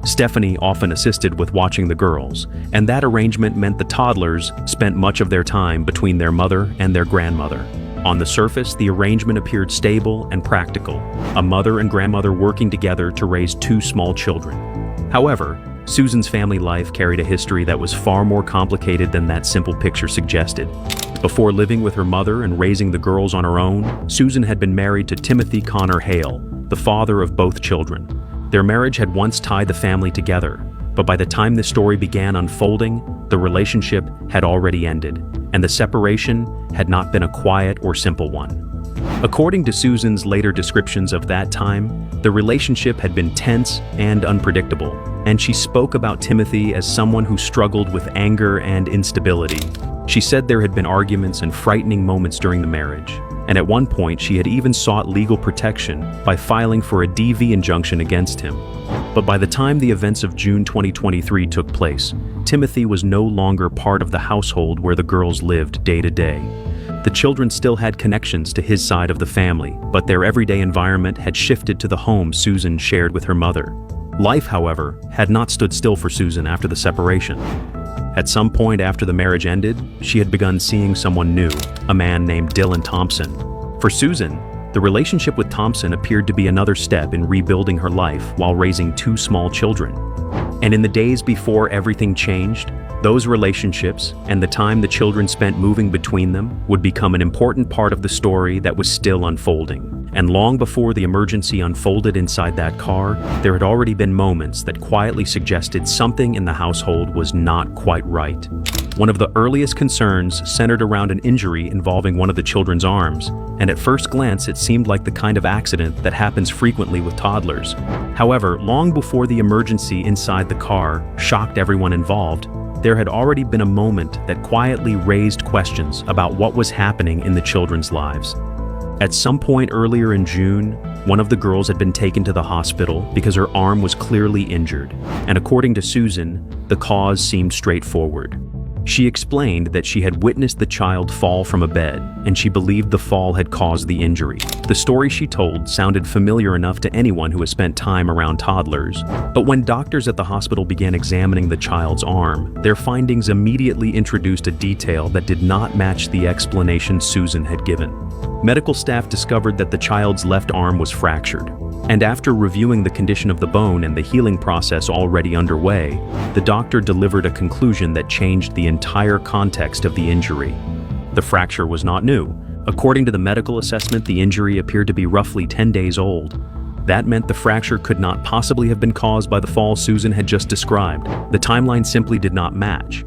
Stephanie often assisted with watching the girls, and that arrangement meant the toddlers spent much of their time between their mother and their grandmother. On the surface, the arrangement appeared stable and practical, a mother and grandmother working together to raise two small children. However, Susan's family life carried a history that was far more complicated than that simple picture suggested. Before living with her mother and raising the girls on her own, Susan had been married to Timothy Connor Hale, the father of both children. Their marriage had once tied the family together, but by the time the story began unfolding, the relationship had already ended, and the separation had not been a quiet or simple one. According to Susan's later descriptions of that time, the relationship had been tense and unpredictable, and she spoke about Timothy as someone who struggled with anger and instability. She said there had been arguments and frightening moments during the marriage, and at one point she had even sought legal protection by filing for a DV injunction against him. But by the time the events of June 2023 took place, Timothy was no longer part of the household where the girls lived day to day. The children still had connections to his side of the family, but their everyday environment had shifted to the home Susan shared with her mother. Life, however, had not stood still for Susan after the separation. At some point after the marriage ended, she had begun seeing someone new, a man named Dylan Thompson. For Susan, the relationship with Thompson appeared to be another step in rebuilding her life while raising two small children. And in the days before everything changed, those relationships and the time the children spent moving between them would become an important part of the story that was still unfolding. And long before the emergency unfolded inside that car, there had already been moments that quietly suggested something in the household was not quite right. One of the earliest concerns centered around an injury involving one of the children's arms, and at first glance it seemed like the kind of accident that happens frequently with toddlers. However, long before the emergency inside the car shocked everyone involved, there had already been a moment that quietly raised questions about what was happening in the children's lives. At some point earlier in June, one of the girls had been taken to the hospital because her arm was clearly injured, and according to Susan, the cause seemed straightforward. She explained that she had witnessed the child fall from a bed, and she believed the fall had caused the injury. The story she told sounded familiar enough to anyone who has spent time around toddlers, but when doctors at the hospital began examining the child's arm, their findings immediately introduced a detail that did not match the explanation Susan had given. Medical staff discovered that the child's left arm was fractured, and after reviewing the condition of the bone and the healing process already underway, the doctor delivered a conclusion that changed the entire context of the injury. The fracture was not new. According to the medical assessment, the injury appeared to be roughly 10 days old. That meant the fracture could not possibly have been caused by the fall Susan had just described. The timeline simply did not match.